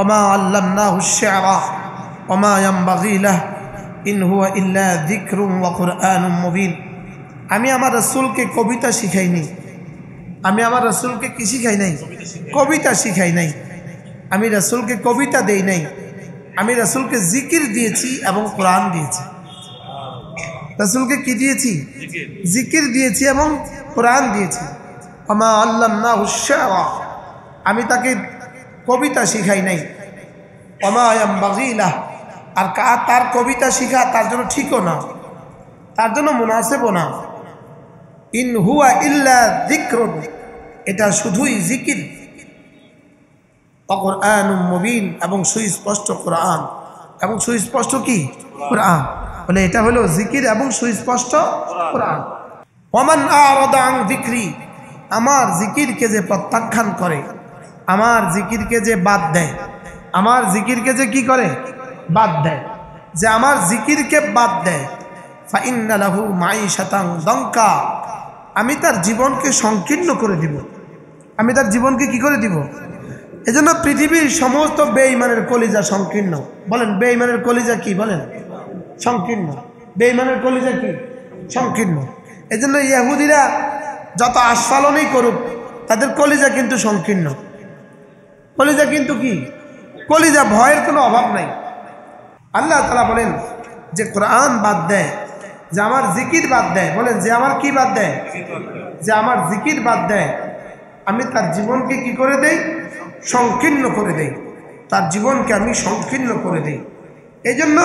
ওমা আল্লামনাহু আশ-শি'রা ওমা ইয়ানবাগী লাহু ইন হুয়া ইল্লা যিকরুন ওয়া কুরআনুম মুবিন। আমি আমার রাসূলকে কবিতা শিখাইনি। আমি আমার রাসূলকে কি শিখাই নাই? কবিতা শিখাই নাই। আমি রাসূলকে কবিতা দেই নাই। আমি রাসূলকে জিকির দিয়েছি এবং কোরআন দিয়েছি। রাসূলকে কি দিয়েছি? জিকির দিয়েছি এবং কোরআন দিয়েছি। ওমা আল্লামনাহু আশ-শি'রা, আমি তাকে কবিতা শিখাই নাই। ওমা ইয়ানবাগী লাহু, আর তার কবিতা শিখা তার জন্য ঠিকও না, তার জন্য মুনাসিবও না। ইন হুয়া ইল্লা যিকরুন, এটা শুধুই জিকির। ওয়া কুরআনুম মুবিন, এবং সুস্পষ্ট কোরআন। এবং সুস্পষ্ট কি? কোরআন। বলে এটা হলো জিকির এবং সুস্পষ্ট কোরআন। ওমান আ'রাদা আন যিকরি, আমার জিকিরকে যে প্রত্যাখ্যান করে, আমার জিকিরকে যে বাদ দেয়, আমার জিকিরকে যে কি করে? বাদ দেয়। যে আমার জিকিরকে বাদ দেয়, ফাইন্না লাহু মাঈশাতান দানকা, আমি তার জীবনকে সংকীর্ণ করে দিব। আমি তার জীবনকে কি করে দিব? এজন্য পৃথিবীর সমস্ত বেঈমানের কলিজা সংকীর্ণ। বলেন বেঈমানের কলিজা কি? বলেন সংকীর্ণ। বেঈমানের কলিজা কি? সংকীর্ণ। এজন্য ইহুদিরা যত আস্ফালনই করুক, তাদের কলিজা কিন্তু সংকীর্ণ। কলিজা কিন্তু কি? কলিজা, ভয়ের কোনো অভাব নাই। আল্লাহ তাআলা বলেন যে কোরআন বাদ দেয়, যে আমার জিকির বাদ দেয়, বলেন যে আমার কি বাদ দেয়? যে আমার জিকির বাদ দেয়, আমি তার জীবনকে কি করে দেই? সংকীর্ণ করে দেই। তার জীবনকে আমি সংকীর্ণ করে দেই। এই জন্য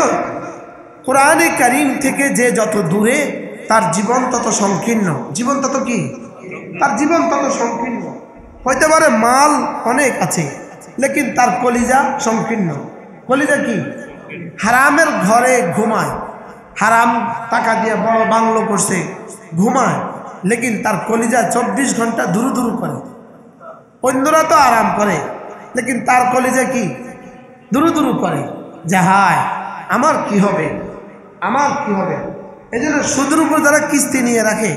কোরআনে কারীম থেকে যে যত দূরে, তার জীবন তত সংকীর্ণ। জীবন তত কি? তার জীবন তত সংকীর্ণ। হইতে পারে মাল অনেক আছে, লেকিন তার কলিজা সংকীর্ণ। কলিজা কি? হারামের ঘরে ঘুমায়, হারাম টাকা দিয়ে বড় বাংলো করছে, ঘুমায়, লেকিন তার কলিজা 24 ঘন্টা দুরু দুরু করে। অন্যরা তো আরাম করে, লেকিন তার কলিজা কি? দুরু দুরু করে, যে হায় আমার কি হবে, আমার কি হবে। এই জন্য সুদের উপর যারা কিস্তি নিয়ে রাখে,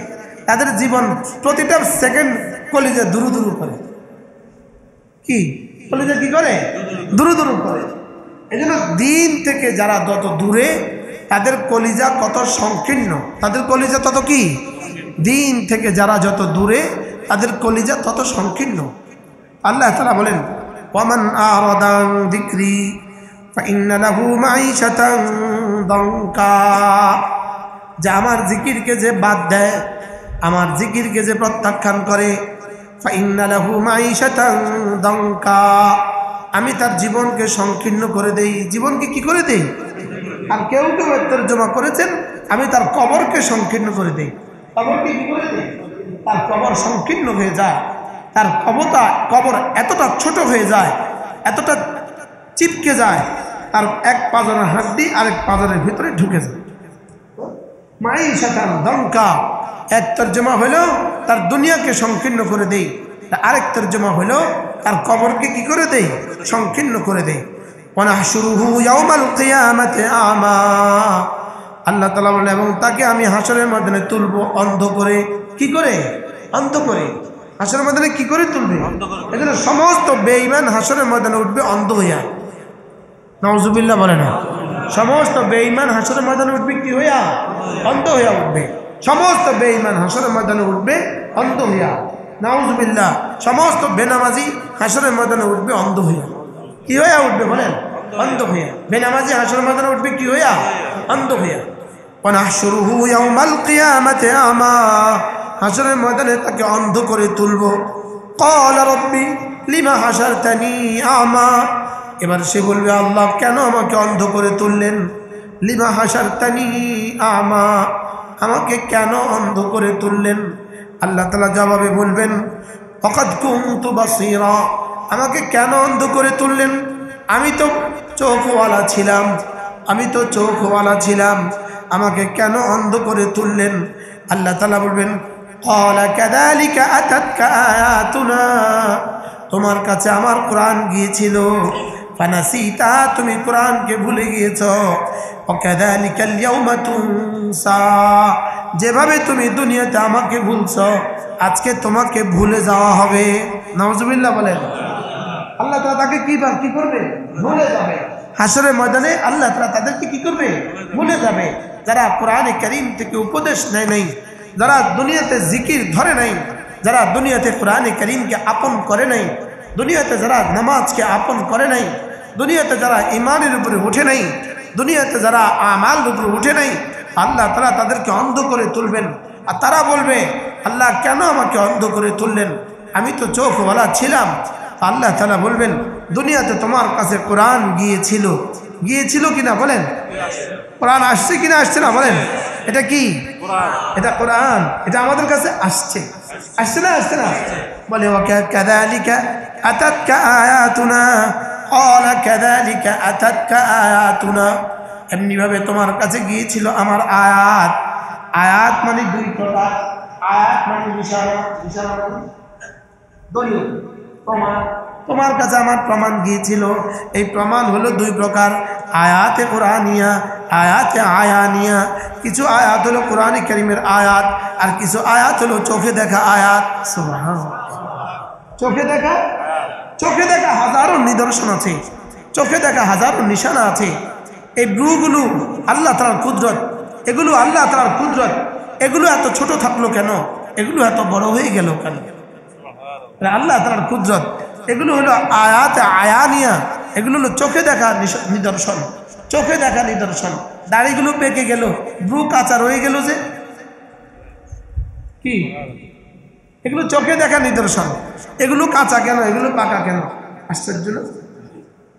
তাদের জীবন প্রতিটা সেকেন্ড কলিজা দুরু দুরু করে। কি কলিজা কি করে? দুরু দুরু করে। এই জন্য দিন থেকে যারা যত দূরে, তাদের কলিজা কত সংকীর্ণ। তাদের কলিজা তত কি? দিন থেকে যারা যত দূরে, তাদের কলিজা তত সংকীর্ণ। আল্লাহ তাআলা বলেন ওয়ামান আ'রাদা আন যিকরি ফাইন্না লাহু মাঈশাতান দানকা, যে আমার জিকিরকে যে বাদ দেয়, আমার জিকিরকে যে প্রত্যাখ্যান করে, ফাইন্না লাহু মাঈশাতান দানকা, আমি তার জীবনকে সংকীর্ণ করে দেই। জীবনকে কি করে দেই? আর কেউ কেউ তর্জমা করেছেন আমি তার কবরকে সংকীর্ণ করে দেই। কবরকে কি করে দেই? তার কবর সংকীর্ণ হয়ে যায়। তার কবর এতটা ছোট হয়ে যায়, এতটা চিপকে যায়, তার এক পাজরের হাড্ডি আরেক পাজরের ভিতরে ঢুকে যায়। মাঈশাতান দানকা, এক তর্জমা হলো তার দুনিয়াকে সংকীর্ণ করে দেই, আরেক তর্জমা হলো তার কবরকে কি করে দেই? সংকীর্ণ করে দেই। ওয়ানাহশুরুহু ইয়াওমাল কিয়ামাতি আমা, আল্লাহ তাআলা বলেন এবং তাকে আমি হাসরের ময়দানে তুলব অন্ধ করে। কি করে? অন্ধ করে। হাসরের ময়দানে কি করে তুলবে? এজন্য সমস্ত বেঈমান হাসরের ময়দানে উঠবে অন্ধ হইয়া। নাউজুবিল্লাহ বলে না। সমস্ত বেঈমান হাসরের ময়দানে উঠবে কি হইয়া? অন্ধ হইয়া উঠবে। সমস্ত বেঈমান হাসরের ময়দানে উঠবে অন্ধ হইয়া। নাউজুবিল্লাহ। সমস্ত বেনামাজি হাসরের ময়দানে উঠবে অন্ধ হইয়া। কি হইয়া উঠবে বলেন? অন্ধ হইয়া। বেনামাজি হাসরের ময়দানে উঠবে কি হইয়া? অন্ধ হইয়া। ওয়ানাহশুরুহু ইয়াওমাল কিয়ামাতি আমা, হাসরের ময়দানে তাকে অন্ধ করে তুলব। ক্বালা রাব্বি লিমা হাশারতানি আমা, এবার সে বলবে আল্লাহ কেন আমাকে অন্ধ করে তুললেন? লিমা হাশারতানি আমা, আমাকে কেন অন্ধ করে তুললেন? আল্লাহ তাআলা জবাবে বলবেন ফাকাদ কুনতু বাসীরা, আমাকে কেন অন্ধ করে তুললেন? আমি তো চোখওয়ালা ছিলাম, আমি তো চোখওয়ালা ছিলাম, আমাকে কেন অন্ধ করে তুললেন? আল্লাহ তাআলা বলবেন ক্বালা কাযালিকা আতাতকা আয়াতুনা, তোমার কাছে আমার কোরআন গিয়েছিল, ফানাসিতা, তুমি কোরআনকে ভুলে গিয়েছো, ওয়াকাযালিকাল ইয়াওমা তুনসা, যেভাবে তুমি দুনিয়াতে আমাকে ভুলছো, আজকে তোমাকে ভুলে যাওয়া হবে। নাউজুবিল্লাহ বলেন। আল্লাহ তাআলা তাকে কি করবে? ভুলে যাবে। হাসরের ময়দানে আল্লাহ তাআলা তাদেরকে কি করবে? ভুলে যাবে। যারা কোরআনে কারীম থেকে উপদেশ নেয় নাই, যারা দুনিয়াতে জিকির ধরে নাই, যারা দুনিয়াতে কোরআনে কারীমকে আপন করে নাই, দুনিয়াতে যারা নামাজকে আপন করে নাই, দুনিয়াতে যারা ইমানের উপরে উঠে নাই, দুনিয়াতে যারা আমাল উপরে উঠে নাই, আল্লাহ তাআলা তাদেরকে অন্ধ করে তুলবেন। আর তারা বলবে, আল্লাহ কেন আমাকে অন্ধ করে তুললেন? আমি তো চোখওয়ালা ছিলাম। আল্লাহ তাআলা বলবেন, দুনিয়াতে তোমার কাছে কোরআন গিয়েছিল কিনা বলেন? কোরআন আসছে কিনা আসছে না বলেন? এটা কি? এটা কোরআন। এটা আমাদের কাছে আসছে না আসছে না? বলে কাযালিকা আতাতকা আয়াতুনা ক্বালা কাযালিকা আতাতকা আয়াতুনা, এমনি ভাবে তোমার কাছে গিয়েছিল আমার আয়াত। আয়াত মানে দুই প্রকার। আয়াত মানে নিশানা মানে দলিল, প্রমাণ। তোমার কাছে আমার প্রমাণ গিয়েছিল। এই প্রমাণ হলো দুই প্রকার, আয়াতে কোরআনিয়া, আয়াতে আয়ানিয়া। কিছু আয়াত হলো কোরআনে কারীমের আয়াত, আর কিছু আয়াত হলো চোখে দেখা আয়াত। সুবহানাল্লাহ। চোখে দেখা হাজারো নিদর্শন আছে, চোখে দেখা হাজারো নিশানা আছে। এই ব্রুগুলো আল্লাহ তাআলার কুদরত, এগুলো আল্লাহ তাআলার কুদরত। এগুলো এত ছোট থাকলো কেন? এগুলো এত বড় হয়ে গেল কেন? আল্লাহ তাআলার কুদরত। এগুলো হলো আয়াতে আয়ানিয়া, এগুলো হলো চোখে দেখা নিদর্শন। চোখে দেখা নিদর্শন। দাড়িগুলো পেকে গেল, ব্রু কাঁচা রয়ে গেল যে কি? এগুলো চোখে দেখা নিদর্শন। এগুলো কাঁচা কেন? এগুলো পাকা কেন? আশ্চর্য না?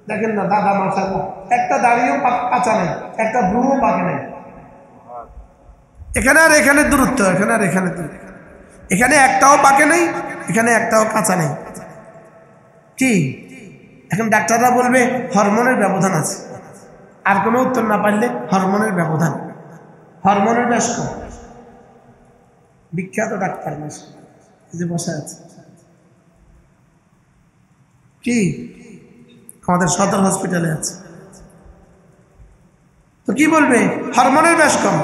দেখেন না দাদা, মাশাআল্লাহ, একটা দাড়িও কাঁচা নেই, একটা ব্রুও পাকে নেই। এখানে আর এখানে দূরত্ব, এখানে আর এখানে দূরত্ব। এখানে একটাও পাকে নেই, এখানে একটাও কাঁচা নেই। কি? এখন ডাক্তাররা বলবে হরমোনের ব্যবধান আছে। আর কোনো উত্তর না পারলে হরমোনের ব্যবধান, হরমোনের ব্যস্ত। বিখ্যাত ডাক্তার যে বসে আছে, কি আমাদের সদর হসপিটালে আছে, তো কি বলবে? হরমোনের ব্যাস কম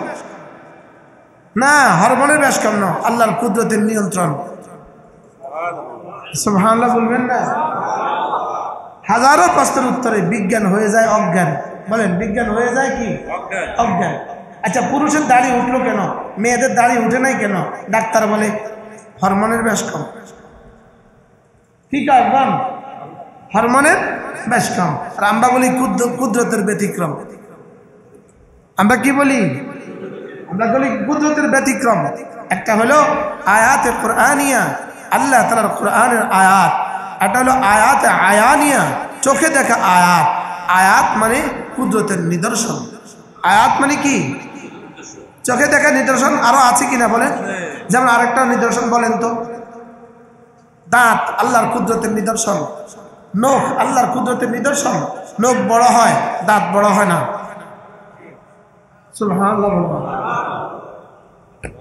না, হরমোনের ব্যাস কম না, আল্লাহর কুদরতের নিয়ন্ত্রণ। সুবহানাল্লাহ বলবেন না? হাজারো প্রশ্নের উত্তরে বিজ্ঞান হয়ে যায় অজ্ঞান। বলেন, বিজ্ঞান হয়ে যায় কি? অজ্ঞান। আচ্ছা, পুরুষের দাড়ি উঠলো কেন, মেয়েদের দাড়ি উঠে নাই কেন? ডাক্তার বলে হরমোনের ব্যাস কম। কি কারণ? হরমোনের ব্যাস কম। আর আমরা বলি কুদরতের ব্যতিক্রম। আমরা কি বলি? আমরা বলি কুদরতের ব্যতিক্রম। একটা হলো আয়াতে কোরআনিয়া, আল্লাহ তাআলার কোরআনের আয়াত। এটা হলো আয়াতে আয়ানিয়া, চোখে দেখা আয়াত। আয়াত মানে কুদরতের নিদর্শন। আয়াত মানে কি? চোখে দেখা নিদর্শন। আরো আছে কিনা বলেন? যেমন আরেকটা নিদর্শন বলেন তো। দাঁত আল্লাহর কুদরতের নিদর্শন। নখ আল্লাহর কুদরতের নিদর্শন। নখ বড় হয়, দাঁত বড় হয় না। সুবহানাল্লাহ।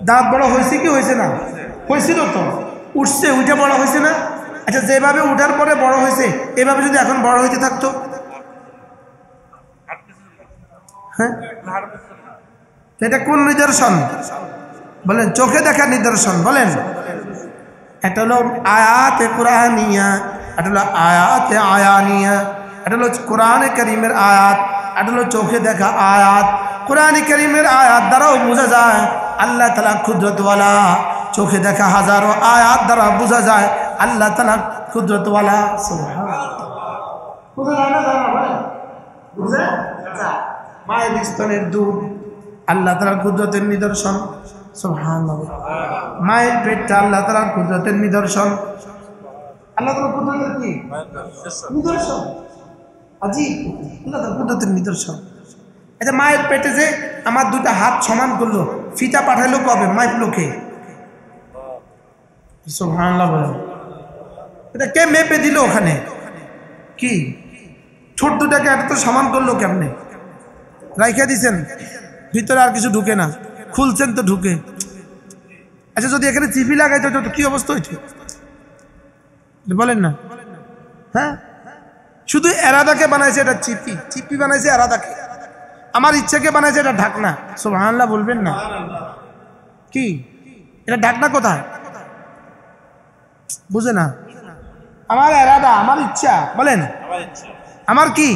দাঁত বড় হয়েছে কি হয়েছে না? হয়েছিল তো, উঠছে, উঠে বড় হয়েছে না? আচ্ছা, যেভাবে উঠার পরে বড় হয়েছে, এভাবে যদি এখন বড় হইতে থাকতো, হ্যাঁ, এটা কোন নিদর্শন বলেন? চোখে দেখা নিদর্শন। বলেন, এটা হলো আয়াতে কোরআনিয়া, এটা হলো আয়াতে আয়ানিয়া। এটা হলো কোরআনে কারীমের আয়াত, এটা হলো চোখে দেখা আয়াত। কোরআনে কারীমের আয়াত দ্বারাও বোঝা যায় আল্লাহ তাআলা কুদরতওয়ালা। চোখে দেখা হাজারো আয়াত দ্বারা বোঝা যায় আল্লাহ তাআলা কুদরতওয়ালা। সুবহানাল্লাহ। বোঝা যায় না? বুঝে যায়। মায়ের স্তনের দুধ আল্লাহ তাআলার কুদরতের নিদর্শন। সুবহানাল্লাহ। মায়ের পেটটা আল্লাহ তাআলার কুদরতের নিদর্শন। আল্লাহ তাআলার কুদরতের কি নিদর্শন? আজিব, আল্লাহ তাআলার কুদরতের নিদর্শন। এটা মায়ের পেটে যে আমার দুটা হাত সমান করলো, ফিতা পাঠাইলো কবে? মাইপলো কে? সুবহানাল্লাহ বলেন। এটা কে মেপে দিল ওখানে? কি ছোট দুটাকে এত সমান করলো কেমনে? রাইখা দিছেন, ভিতরে আর কিছু ঢুকে না, খুলছেন তো ঢুকে। আচ্ছা, যদি এখানে চিপি লাগাইতো তো কি অবস্থা হইতো বলেন না? হ্যাঁ, শুধু এরাদাকে বানাইছে এটা চিপি, চিপি বানাইছে এরাদাকে। আমার ইচ্ছাকে বানাইছে এটা ঢাকনা। সুবহানাল্লাহ বলবেন না? কি এটা ঢাকনা কোথায়? বুঝে না? আমার এরাদা, আমার ইচ্ছা, বলেন আমার কি,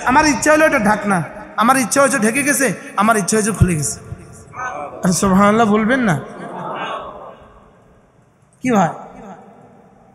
আমার ইচ্ছা হলো এটা ঢাকনা, আমার ইচ্ছা হয়েছে ঢেকে গেছে, আমার ইচ্ছা হয়েছে খুলে গেছে। সুবহানাল্লাহ বলবেন না কি ভাই?